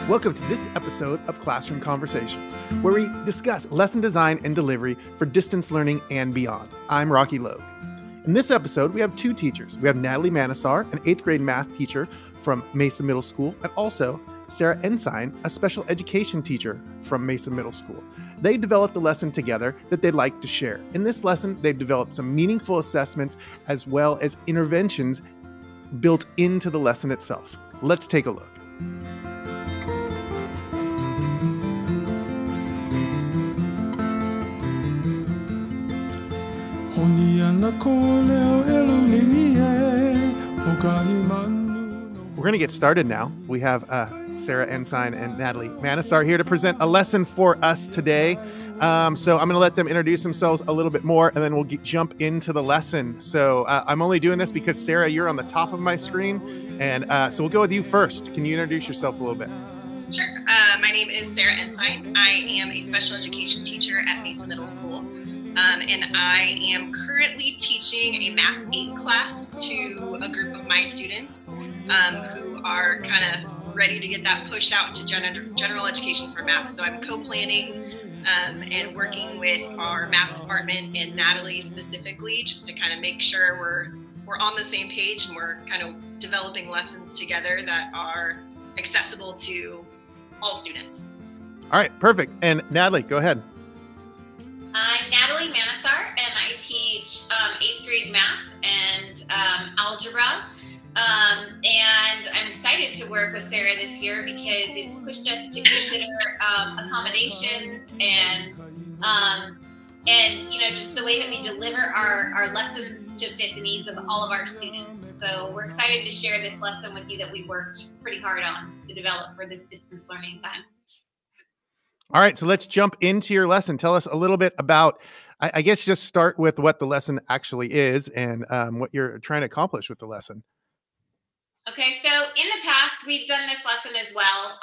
Welcome to this episode of Classroom Conversations, where we discuss lesson design and delivery for distance learning and beyond. I'm Rocky Logue. In this episode, we have two teachers. We have Natalie Manosar, an 8th grade math teacher from Mesa Middle School, and also Sarah Ensign, a special education teacher from Mesa Middle School. They developed a lesson together that they'd like to share. In this lesson, they've developed some meaningful assessments as well as interventions built into the lesson itself. Let's take a look. We're going to get started now. We have Sarah Ensign and Natalie Manosar here to present a lesson for us today. So I'm going to let them introduce themselves a little bit more, and then we'll jump into the lesson. So I'm only doing this because, Sarah, you're on the top of my screen, and so we'll go with you first. Can you introduce yourself a little bit? Sure. My name is Sarah Ensign. I am a special education teacher at Mesa Middle School. And I am currently teaching a Math 8 class to a group of my students who are kind of ready to get that push out to general education for math. So I'm co-planning and working with our math department and Natalie specifically, just to kind of make sure we're on the same page and we're kind of developing lessons together that are accessible to all students. All right, perfect. And Natalie, go ahead. I'm Natalie Manosar, and I teach 8th grade math and algebra. And I'm excited to work with Sarah this year because it's pushed us to consider accommodations and just the way that we deliver our lessons to fit the needs of all of our students. So we're excited to share this lesson with you that we worked pretty hard on to develop for this distance learning time. All right, so let's jump into your lesson. Tell us a little bit about, I guess just start with what the lesson actually is and what you're trying to accomplish with the lesson. Okay, so in the past, we've done this lesson as well.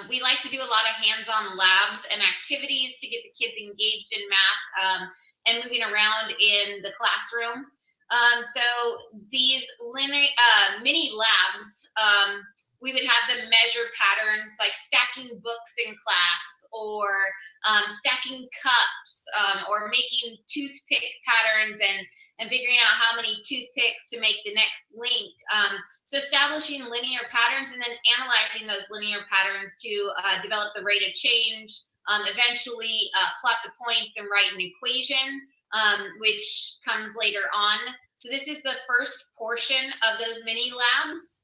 We like to do a lot of hands-on labs and activities to get the kids engaged in math and moving around in the classroom. So these mini labs, we would have them measure patterns like stacking books in class, or stacking cups, or making toothpick patterns and figuring out how many toothpicks to make the next link. So establishing linear patterns and then analyzing those linear patterns to develop the rate of change, eventually plot the points and write an equation, which comes later on. So this is the first portion of those mini labs.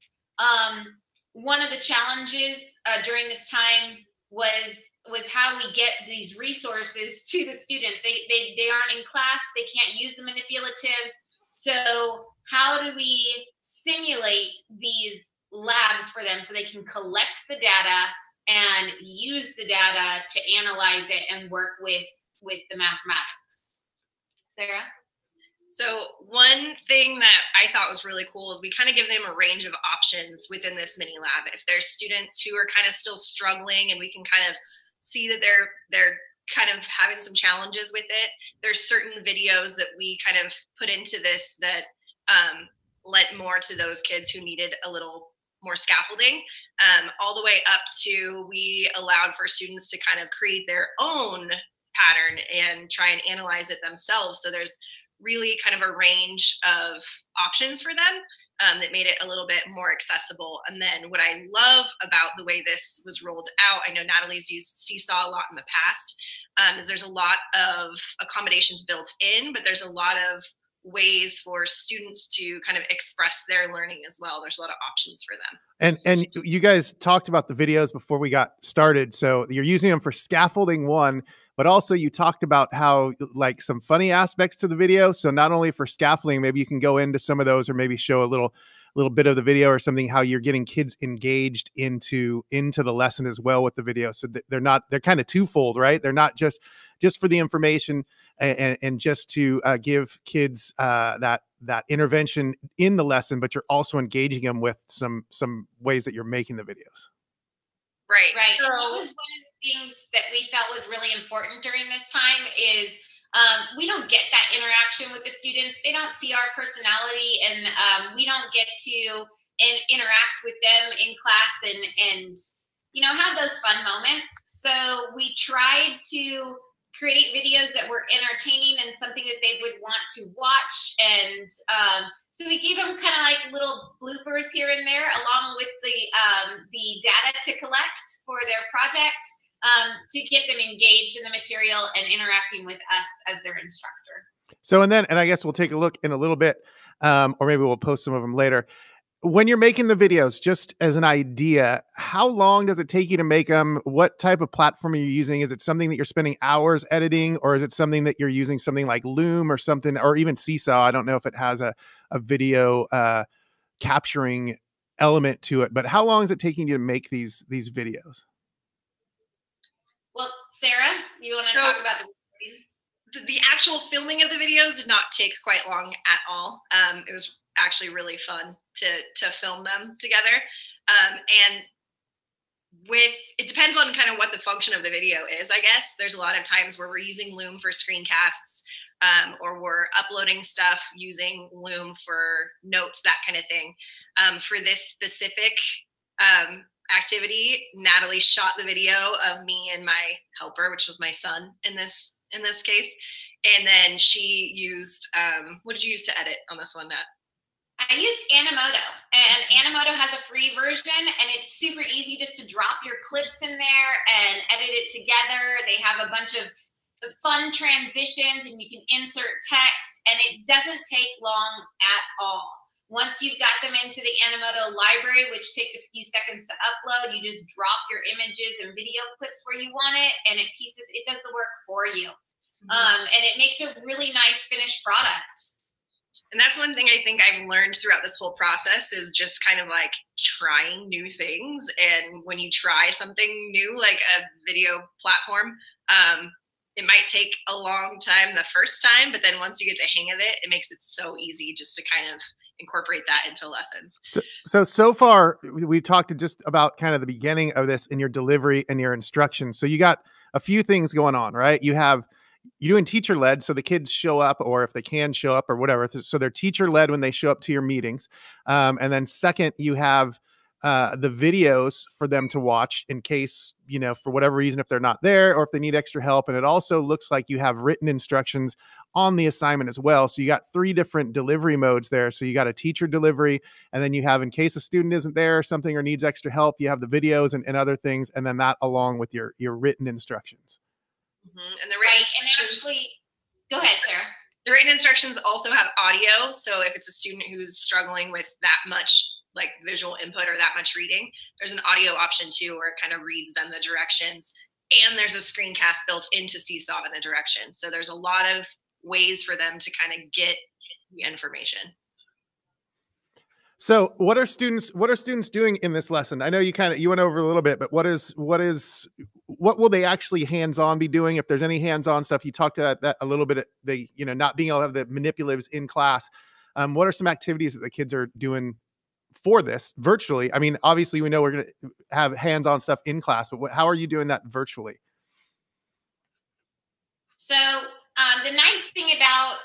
One of the challenges during this time was how we get these resources to the students. They aren't in class, they can't use the manipulatives. So how do we simulate these labs for them so they can collect the data and use the data to analyze it and work with the mathematics? Sarah? So one thing that I thought was really cool is we kind of give them a range of options within this mini lab. If there's students who are kind of still struggling and we can kind of see that they're kind of having some challenges with it, there's certain videos that we kind of put into this that lent more to those kids who needed a little more scaffolding, all the way up to we allowed for students to kind of create their own pattern and try and analyze it themselves. So there's really kind of a range of options for them that made it a little bit more accessible. And then what I love about the way this was rolled out, I know Natalie's used Seesaw a lot in the past, is there's a lot of accommodations built in, but there's a lot of ways for students to kind of express their learning as well. There's a lot of options for them. And you guys talked about the videos before we got started. So you're using them for scaffolding one, but also you talked about how like some funny aspects to the video. So not only for scaffolding, maybe you can go into some of those or maybe show a little bit of the video or something, how you're getting kids engaged into the lesson as well with the video. So they're kind of twofold, right? They're not just for the information and just to give kids that intervention in the lesson, but you're also engaging them with some ways that you're making the videos. Right. So that was one of the things that we felt was really important during this time is we don't get that interaction with the students. They don't see our personality, and we don't get to interact with them in class and you know, have those fun moments. So we tried to create videos that were entertaining and something that they would want to watch. And so we gave them kind of like little bloopers here and there, along with the data to collect for their project, to get them engaged in the material and interacting with us as their instructor. So, and I guess we'll take a look in a little bit, or maybe we'll post some of them later. When you're making the videos, just as an idea, how long does it take you to make them? What type of platform are you using? Is it something that you're spending hours editing, or is it something that you're using something like Loom or something, or even Seesaw? I don't know if it has a video capturing element to it, but how long is it taking you to make these videos? Well, Sarah, you want to talk about the actual filming of the videos did not take quite long at all. It was actually really fun to film them together. And it depends on kind of what the function of the video is, I guess. There's a lot of times where we're using Loom for screencasts, or we're uploading stuff using Loom for notes, that kind of thing. For this specific activity, Natalie shot the video of me and my helper, which was my son in this case. And then she used, what did you use to edit on this one, Nat? I used Animoto, and Animoto has a free version, and it's super easy just to drop your clips in there and edit it together. They have a bunch of fun transitions, and you can insert text, and it doesn't take long at all. Once you've got them into the Animoto library, which takes a few seconds to upload, you just drop your images and video clips where you want it, and it does the work for you. And it makes a really nice finished product. And that's one thing I think I've learned throughout this whole process, is just kind of like trying new things. And when you try something new, like a video platform, it might take a long time the first time, but then once you get the hang of it, it makes it so easy just to kind of incorporate that into lessons. So far, we've talked just about kind of the beginning of this in your delivery and your instruction. So you got a few things going on, right? You're doing teacher led, so the kids show up, or if they can show up or whatever. So they're teacher led when they show up to your meetings. And then second, you have the videos for them to watch in case, for whatever reason, if they're not there or if they need extra help. And it also looks like you have written instructions on the assignment as well. So you got 3 different delivery modes there. So you got a teacher delivery, and then you have, in case a student isn't there or something or needs extra help, you have the videos and other things. And then that along with your written instructions. And the go ahead, Sarah. The written instructions also have audio. So if it's a student who's struggling with that much like visual input or that much reading, there's an audio option too, where it kind of reads them the directions. And there's a screencast built into Seesaw in the directions. So there's a lot of ways for them to kind of get the information. So what are students doing in this lesson? I know you went over a little bit, but what will they actually hands-on be doing? If there's any hands-on stuff, you talked about that a little bit, not being able to have the manipulatives in class. What are some activities that the kids are doing for this virtually? I mean, obviously we know we're going to have hands-on stuff in class, but how are you doing that virtually? So the nice thing about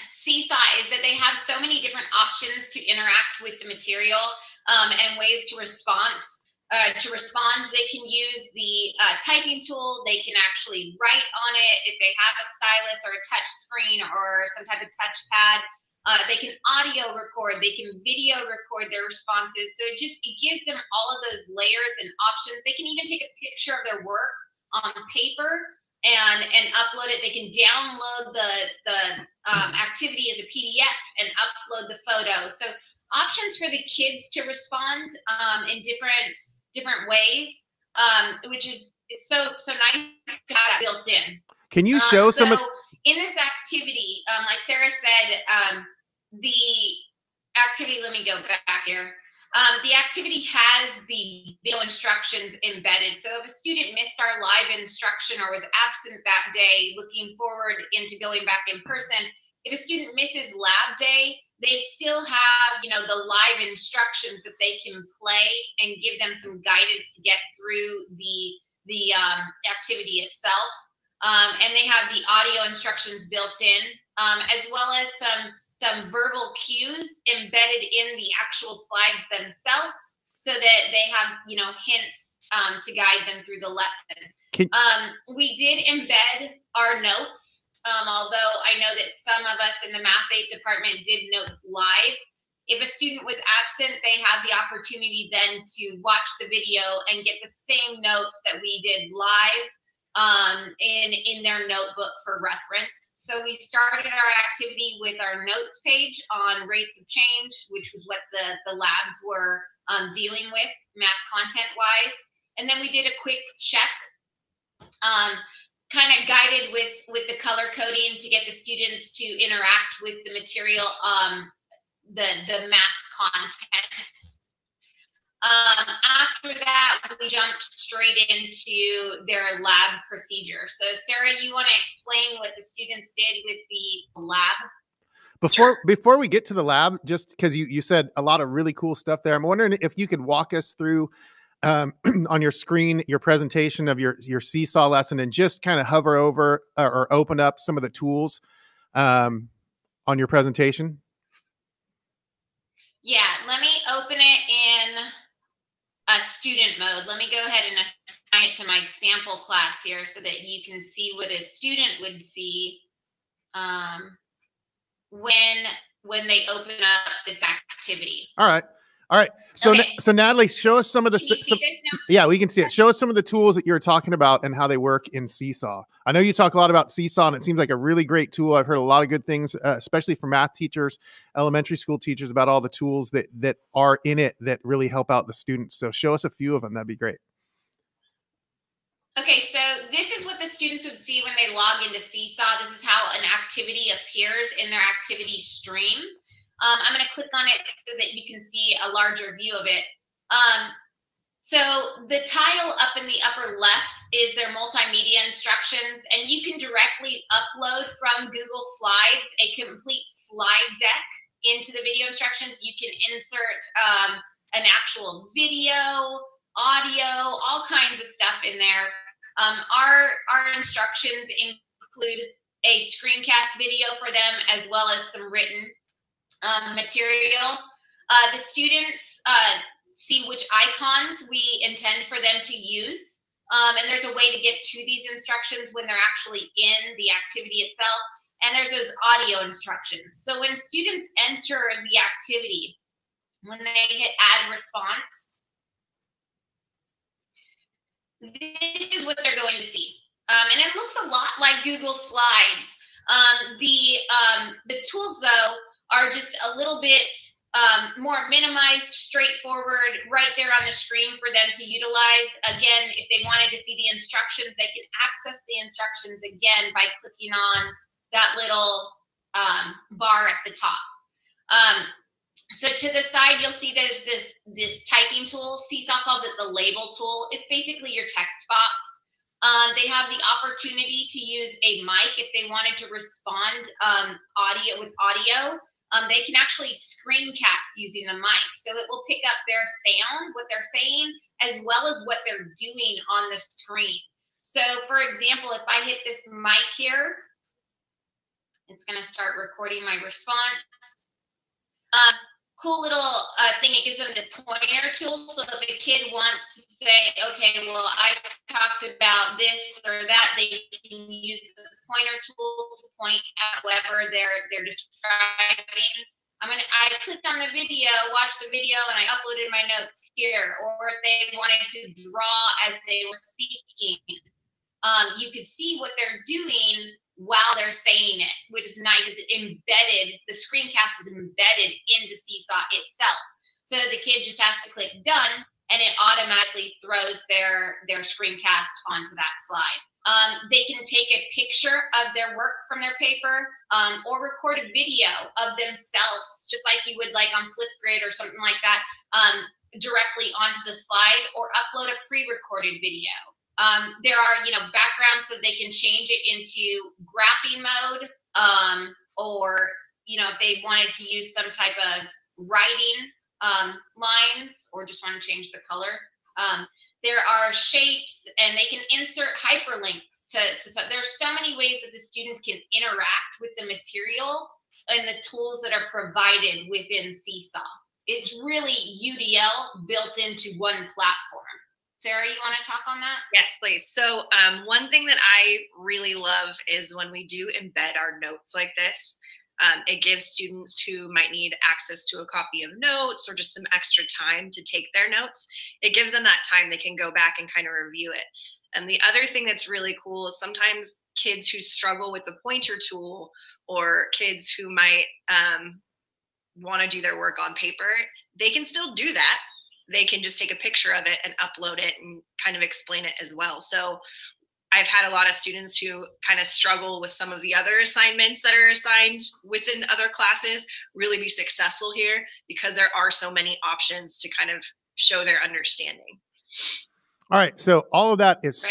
Seesaw is that they have so many different options to interact with the material, and ways to respond. They can use the typing tool. They can actually write on it if they have a stylus or a touch screen or some type of touchpad. They can audio record. They can video record their responses. So it gives them all of those layers and options. They can even take a picture of their work on paper and upload it. They can download the activity as a PDF and upload the photo. So options for the kids to respond in different ways, which is so nice to have that built in. Can you show some in this activity, like Sarah said, the activity, let me go back here. The activity has the video instructions embedded. So if a student missed our live instruction or was absent that day, looking forward into going back in person, if a student misses lab day, they still have, the live instructions that they can play and give them some guidance to get through the activity itself. And they have the audio instructions built in, as well as some verbal cues embedded in the actual slides themselves, so that they have, hints to guide them through the lesson. Can- We did embed our notes, although I know that some of us in the Math 8 department did notes live. If a student was absent, they have the opportunity then to watch the video and get the same notes that we did live in their notebook for reference. So we started our activity with our notes page on rates of change, which was what the labs were dealing with math content wise. And then we did a quick check, kind of guided with the color coding to get the students to interact with the material, the math content. After that, we jumped straight into their lab procedure. So Sarah, you want to explain what the students did with the lab? Before we get to the lab, just because you said a lot of really cool stuff there, I'm wondering if you could walk us through on your screen, your presentation of your Seesaw lesson, and just kind of hover over or open up some of the tools on your presentation. Yeah, let me open it in a student mode. Let me go ahead and assign it to my sample class here so that you can see what a student would see when they open up this activity. All right. So, okay. So Natalie, show us some of the. Can you see this now? Yeah, we can see it. Show us some of the tools that you're talking about and how they work in Seesaw. I know you talk a lot about Seesaw, and it seems like a really great tool. I've heard a lot of good things, especially from math teachers, elementary school teachers, about all the tools that are in it that really help out the students. So show us a few of them. That'd be great. Okay, so this is what the students would see when they log into Seesaw. This is how an activity appears in their activity stream. I'm going to click on it so that you can see a larger view of it. So the tile up in the upper left is their multimedia instructions, and you can directly upload from Google Slides a complete slide deck into the video instructions. You can insert an actual video, audio, all kinds of stuff in there. Our instructions include a screencast video for them, as well as some written material. The students see which icons we intend for them to use. And there's a way to get to these instructions when they're actually in the activity itself. And there's those audio instructions. So when students enter the activity, when they hit add response, this is what they're going to see. And it looks a lot like Google Slides. The tools, though, are just a little bit more minimized, straightforward, right there on the screen for them to utilize. Again, if they wanted to see the instructions, they can access the instructions again by clicking on that little bar at the top. So to the side, you'll see there's this typing tool. Seesaw calls it the label tool. It's basically your text box. They have the opportunity to use a mic if they wanted to respond with audio. They can actually screencast using the mic. So it will pick up their sound, what they're saying, as well as what they're doing on the screen. So for example, if I hit this mic here, it's going to start recording my response. Cool little thing, it gives them the pointer tool. So if a kid wants to say, okay, well, I talked about this or that, they can use the pointer tool to point at whatever they're describing. I clicked on the video, watched the video, and I uploaded my notes here. Or if they wanted to draw as they were speaking, you could see what they're doing while they're saying it, which is nice. It's embedded, the screencast is embedded into Seesaw itself. So the kid just has to click done, and it automatically throws their screencast onto that slide. They can take a picture of their work from their paper or record a video of themselves, just like you would like on Flipgrid or something like that, directly onto the slide, or upload a pre-recorded video. There are, backgrounds so they can change it into graphing mode, or, if they wanted to use some type of writing lines, or just want to change the color. There are shapes, and they can insert hyperlinks so there's so many ways that the students can interact with the material and the tools that are provided within Seesaw. It's really UDL built into one platform. Sarah, you want to talk on that? Yes, please. So one thing that I really love is when we do embed our notes like this. It gives students who might need access to a copy of notes or just some extra time to take their notes. It gives them that time they can go back and kind of review it. And the other thing that's really cool is sometimes kids who struggle with the pointer tool, or kids who might want to do their work on paper, they can still do that. They can just take a picture of it and upload it and kind of explain it as well. So I've had a lot of students who kind of struggle with some of the other assignments that are assigned within other classes really be successful here because there are so many options to kind of show their understanding. All right. So all of that is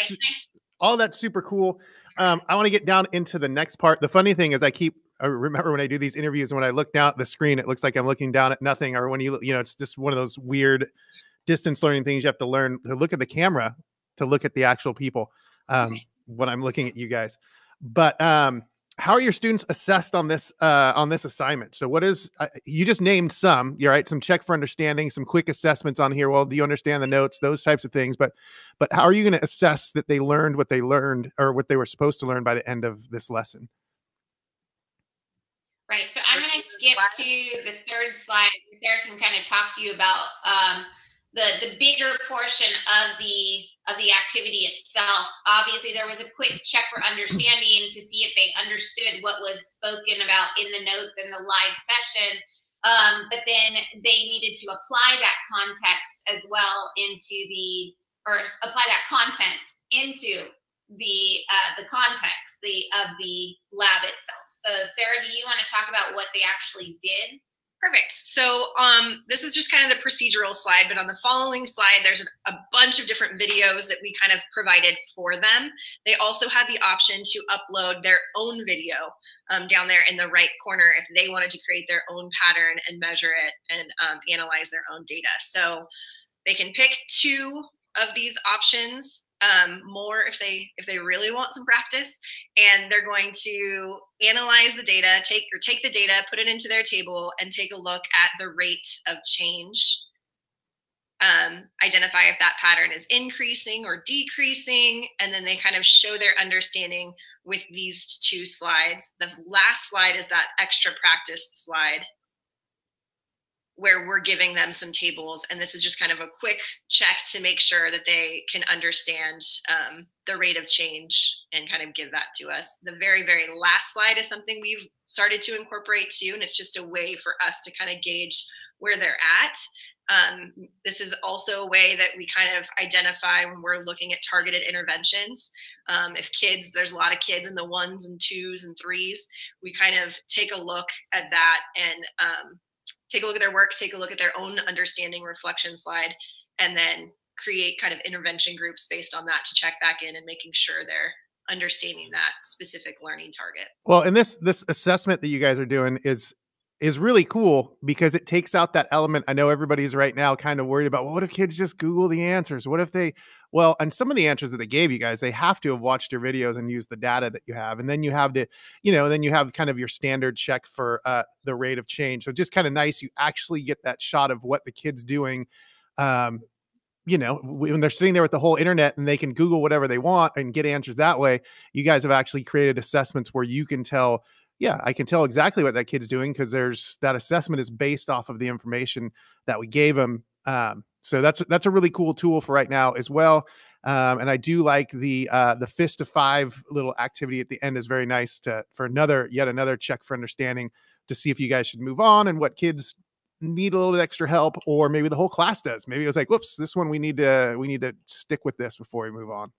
all that's super cool. I want to get down into the next part. The funny thing is I remember when I do these interviews, when I look down at the screen, it looks like I'm looking down at nothing. Or when it's just one of those weird distance learning things you have to learn to look at the camera, to look at the actual people when I'm looking at you guys. But how are your students assessed on this assignment? So what is, you just named some, you're right, some check for understanding, some quick assessments on here. Well, do you understand the notes, those types of things? But how are you going to assess that they learned what they learned or what they were supposed to learn by the end of this lesson? Right. So I'm going to skip to the third slide. Sarah can kind of talk to you about the bigger portion of the activity itself. Obviously, there was a quick check for understanding to see if they understood what was spoken about in the notes in the live session. But then they needed to apply that context as well apply that content into the context of the lab itself. So Sarah, do you want to talk about what they actually did? Perfect. So this is just kind of the procedural slide, but on the following slide, there's a bunch of different videos that we kind of provided for them. They also had the option to upload their own video down there in the right corner if they wanted to create their own pattern and measure it and analyze their own data. So they can pick 2 of these options, more if they really want some practice, and they're going to analyze the data, take the data, put it into their table, and take a look at the rate of change. Identify if that pattern is increasing or decreasing, and then they kind of show their understanding with these 2 slides. The last slide is that extra practice slide, where we're giving them some tables. And this is just kind of a quick check to make sure that they can understand the rate of change and kind of give that to us. The very, very last slide is something we've started to incorporate too. And it's just a way for us to kind of gauge where they're at. This is also a way that we kind of identify when we're looking at targeted interventions. If there's a lot of kids in the 1s and 2s and 3s, we kind of take a look at that and take a look at their work, take a look at their own understanding reflection slide, and then create kind of intervention groups based on that to check back in and making sure they're understanding that specific learning target. Well, and this assessment that you guys are doing is really cool because it takes out that element. I know everybody's right now kind of worried about, well, what if kids just Google the answers? What if and some of the answers that they gave you guys, they have to have watched your videos and used the data that you have. And then you have then you have kind of your standard check for the rate of change. So just kind of nice. You actually get that shot of what the kid's doing. When they're sitting there with the whole internet and they can Google whatever they want and get answers that way. You guys have actually created assessments where you can tell, I can tell exactly what that kid's doing because that assessment is based off of the information that we gave them. So that's a really cool tool for right now as well. And I do like the fist of 5 little activity at the end is very nice for yet another check for understanding to see if you guys should move on and what kids need a little bit extra help, or maybe the whole class does. Maybe it was like, whoops, this one we need to stick with this before we move on.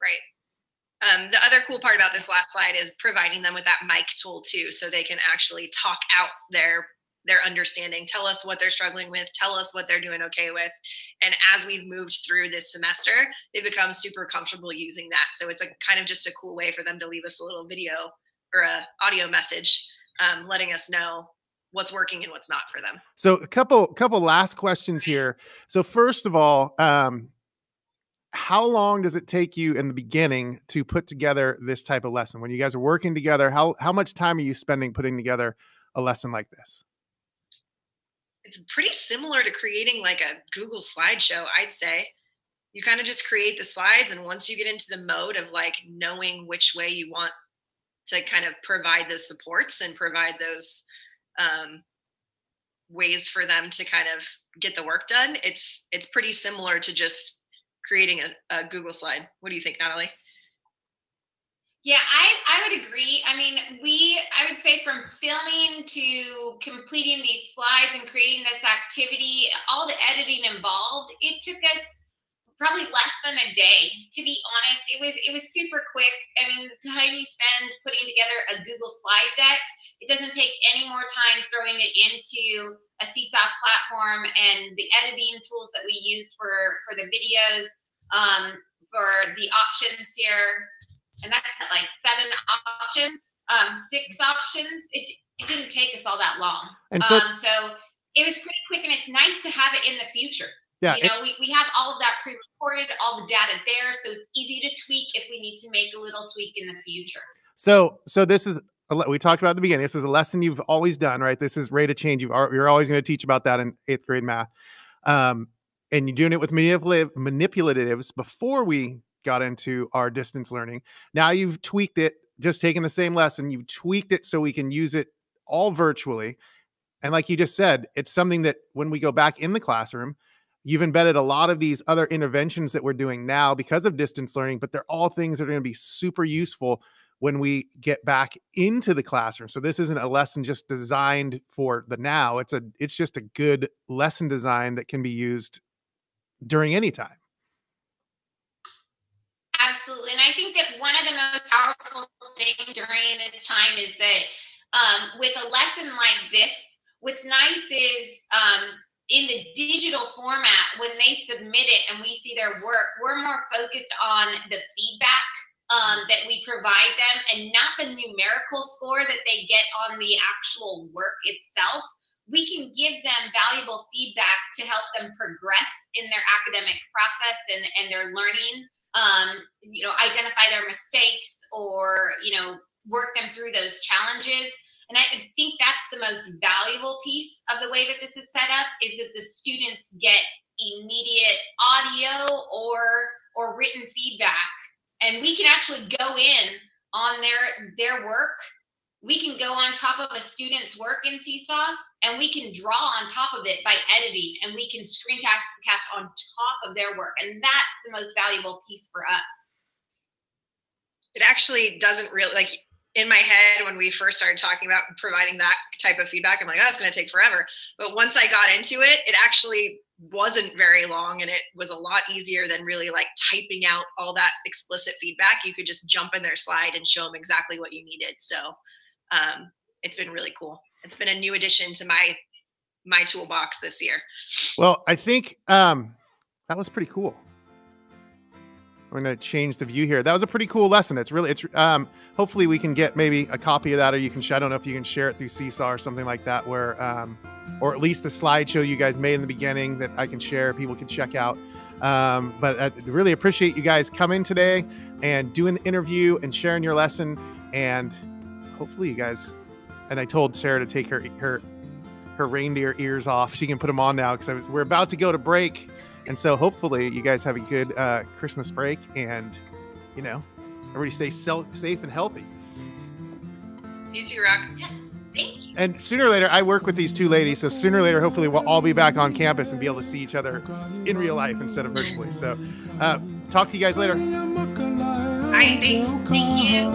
Right. The other cool part about this last slide is providing them with that mic tool too, so they can actually talk out their understanding, tell us what they're struggling with, tell us what they're doing okay with. And as we've moved through this semester, they become super comfortable using that. So it's a kind of just a cool way for them to leave us a little video or a audio message, letting us know what's working and what's not for them. So a couple last questions here. So first of all, how long does it take you in the beginning to put together this type of lesson? When you guys are working together, how much time are you spending putting together a lesson like this? It's pretty similar to creating like a Google slideshow, I'd say. you kind of just create the slides. And once you get into the mode of like knowing which way you want to kind of provide those supports and provide those ways for them to kind of get the work done, it's pretty similar to just creating a Google slide. What do you think, Natalie? Yeah, I would agree. I mean, I would say from filming to completing these slides and creating this activity, all the editing involved, it took us probably less than a day. To be honest, it was super quick. I mean, the time you spend putting together a Google slide deck, it doesn't take any more time throwing it into a Seesaw platform, and the editing tools that we used for the videos, for the options here. And that's like 7 options, 6 options. It didn't take us all that long. And so it was pretty quick, and it's nice to have it in the future. Yeah, you know, we have all of that pre-recorded, all the data there, so it's easy to tweak if we need to make a little tweak in the future. So this is, we talked about at the beginning, this is a lesson you've always done, right? This is rate of change. You're always going to teach about that in 8th grade math. And you're doing it with manipulatives before we got into our distance learning. Now you've tweaked it, just taking the same lesson, you've tweaked it so we can use it all virtually. And like you just said, it's something that when we go back in the classroom, you've embedded a lot of these other interventions that we're doing now because of distance learning, but they're all things that are going to be super useful when we get back into the classroom. So this isn't a lesson just designed for the now. It's just a good lesson design that can be used during any time. Absolutely. And I think that one of the most powerful things during this time is that with a lesson like this, what's nice is in the digital format, when they submit it and we see their work, we're more focused on the feedback that we provide them, and not the numerical score that they get on the actual work itself. We can give them valuable feedback to help them progress in their academic process and their learning. You know, identify their mistakes, or, you know, work them through those challenges. And I think that's the most valuable piece of the way that this is set up, is that the students get immediate audio or written feedback. And we can actually go in on their work. We can go on top of a student's work in Seesaw, and we can draw on top of it by editing, and we can screencast on top of their work. And that's the most valuable piece for us. It actually doesn't really, like, in my head, when we first started talking about providing that type of feedback, I'm like, that's going to take forever. But once I got into it, it actually wasn't very long, and it was a lot easier than really like typing out all that explicit feedback. You could just jump in their slide and show them exactly what you needed. So it's been really cool. It's been a new addition to my toolbox this year. Well, I think that was pretty cool. I'm going to change the view here. That was a pretty cool lesson. It's hopefully we can get maybe a copy of that, or you can, I don't know if you can share it through Seesaw or something like that, where, or at least the slideshow you guys made in the beginning that I can share, people can check out. But I really appreciate you guys coming today and doing the interview and sharing your lesson. And hopefully you guys, and I told Sarah to take her reindeer ears off. She can put them on now, because we're about to go to break. And so hopefully you guys have a good Christmas break, and, you know, everybody stay safe and healthy. You too, Rock. Yes, thank you. And sooner or later, I work with these two ladies, so sooner or later, hopefully we'll all be back on campus and be able to see each other in real life instead of virtually. So talk to you guys later. All right, thanks. Thank you.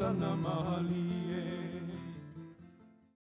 Namahali.